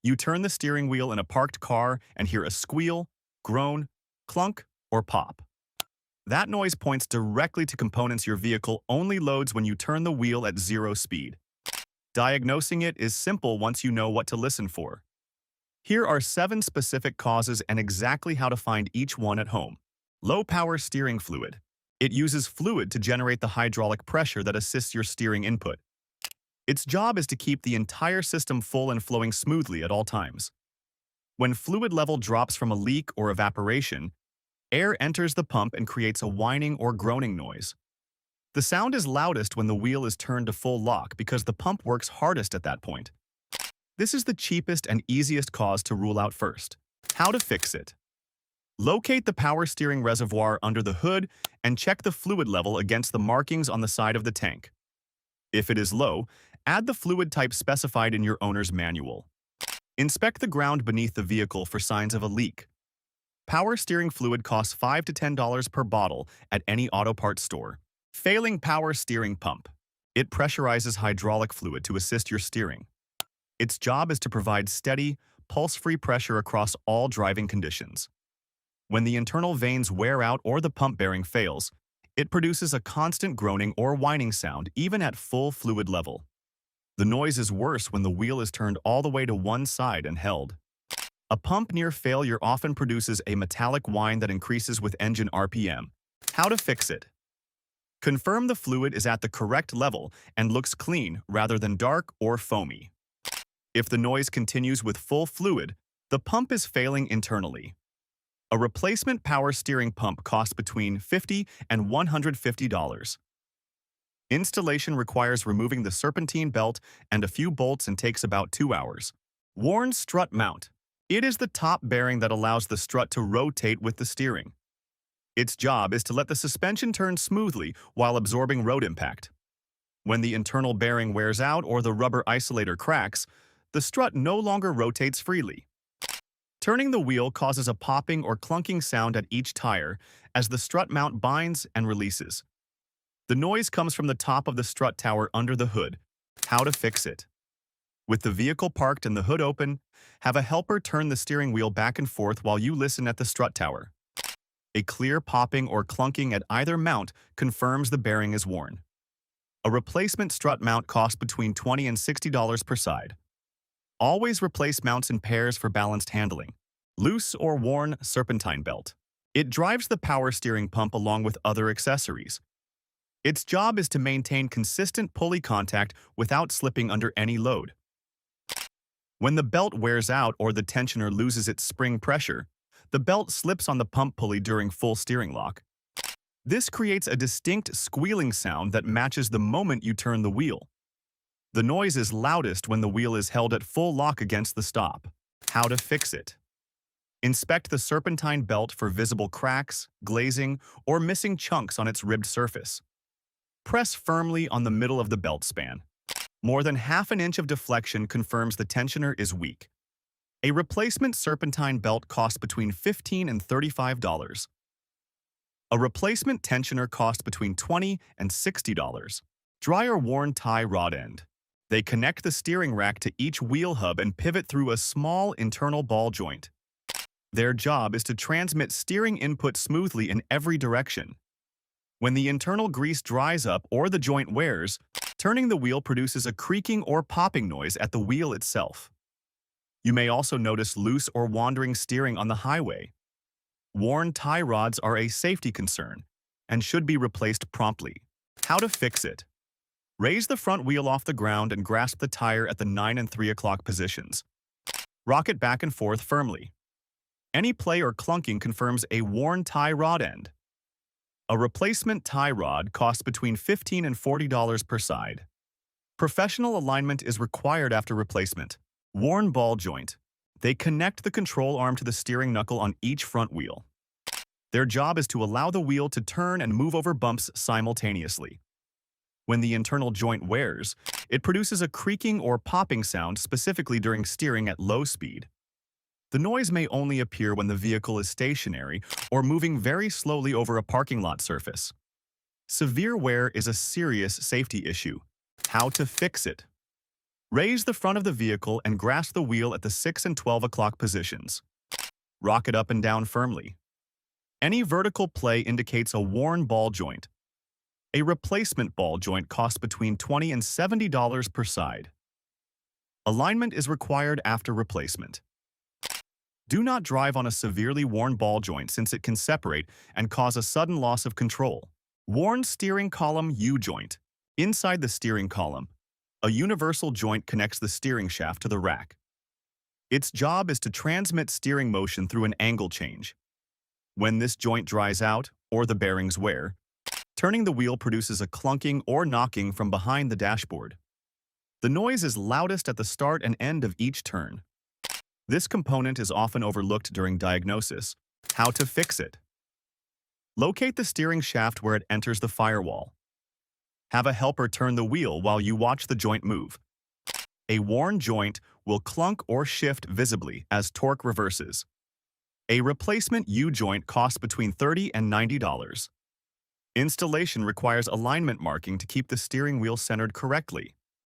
You turn the steering wheel in a parked car and hear a squeal, groan, clunk, or pop. That noise points directly to components your vehicle only loads when you turn the wheel at 0 speed. Diagnosing it is simple once you know what to listen for. Here are 7 specific causes and exactly how to find each one at home. Low-power steering fluid. It uses fluid to generate the hydraulic pressure that assists your steering input. Its job is to keep the entire system full and flowing smoothly at all times. When fluid level drops from a leak or evaporation, air enters the pump and creates a whining or groaning noise. The sound is loudest when the wheel is turned to full lock because the pump works hardest at that point. This is the cheapest and easiest cause to rule out first. How to fix it. Locate the power steering reservoir under the hood and check the fluid level against the markings on the side of the tank. If it is low, add the fluid type specified in your owner's manual. Inspect the ground beneath the vehicle for signs of a leak. Power steering fluid costs $5 to $10 per bottle at any auto parts store. Failing power steering pump. It pressurizes hydraulic fluid to assist your steering. Its job is to provide steady, pulse-free pressure across all driving conditions. When the internal vanes wear out or the pump bearing fails, it produces a constant groaning or whining sound even at full fluid level. The noise is worse when the wheel is turned all the way to one side and held. A pump near failure often produces a metallic whine that increases with engine RPM. How to fix it. Confirm the fluid is at the correct level and looks clean rather than dark or foamy. If the noise continues with full fluid, the pump is failing internally. A replacement power steering pump costs between $50 and $150. Installation requires removing the serpentine belt and a few bolts and takes about 2 hours. Worn strut mount. It is the top bearing that allows the strut to rotate with the steering. Its job is to let the suspension turn smoothly while absorbing road impact. When the internal bearing wears out or the rubber isolator cracks, the strut no longer rotates freely. Turning the wheel causes a popping or clunking sound at each tire as the strut mount binds and releases. The noise comes from the top of the strut tower under the hood. How to fix it. With the vehicle parked and the hood open, have a helper turn the steering wheel back and forth while you listen at the strut tower. A clear popping or clunking at either mount confirms the bearing is worn. A replacement strut mount costs between $20 and $60 per side. Always replace mounts in pairs for balanced handling. Loose or worn serpentine belt. It drives the power steering pump along with other accessories. Its job is to maintain consistent pulley contact without slipping under any load. When the belt wears out or the tensioner loses its spring pressure, the belt slips on the pump pulley during full steering lock. This creates a distinct squealing sound that matches the moment you turn the wheel. The noise is loudest when the wheel is held at full lock against the stop. How to fix it. Inspect the serpentine belt for visible cracks, glazing, or missing chunks on its ribbed surface. Press firmly on the middle of the belt span. More than ½ an inch of deflection confirms the tensioner is weak. A replacement serpentine belt costs between $15 and $35. A replacement tensioner costs between $20 and $60. Dry or worn tie rod end. They connect the steering rack to each wheel hub and pivot through a small internal ball joint. Their job is to transmit steering input smoothly in every direction. When the internal grease dries up or the joint wears, turning the wheel produces a creaking or popping noise at the wheel itself. You may also notice loose or wandering steering on the highway. Worn tie rods are a safety concern and should be replaced promptly. How to fix it. Raise the front wheel off the ground and grasp the tire at the 9 and 3 o'clock positions. Rock it back and forth firmly. Any play or clunking confirms a worn tie rod end. A replacement tie rod costs between $15 and $40 per side. Professional alignment is required after replacement. Worn ball joint. They connect the control arm to the steering knuckle on each front wheel. Their job is to allow the wheel to turn and move over bumps simultaneously. When the internal joint wears, it produces a creaking or popping sound specifically during steering at low speed. The noise may only appear when the vehicle is stationary or moving very slowly over a parking lot surface. Severe wear is a serious safety issue. How to fix it. Raise the front of the vehicle and grasp the wheel at the 6 and 12 o'clock positions. Rock it up and down firmly. Any vertical play indicates a worn ball joint. A replacement ball joint costs between $20 and $70 per side. Alignment is required after replacement. Do not drive on a severely worn ball joint since it can separate and cause a sudden loss of control. Worn steering column U-joint. Inside the steering column, a universal joint connects the steering shaft to the rack. Its job is to transmit steering motion through an angle change. When this joint dries out, or the bearings wear, turning the wheel produces a clunking or knocking from behind the dashboard. The noise is loudest at the start and end of each turn. This component is often overlooked during diagnosis. How to fix it? Locate the steering shaft where it enters the firewall. Have a helper turn the wheel while you watch the joint move. A worn joint will clunk or shift visibly as torque reverses. A replacement U-joint costs between $30 and $90. Installation requires alignment marking to keep the steering wheel centered correctly.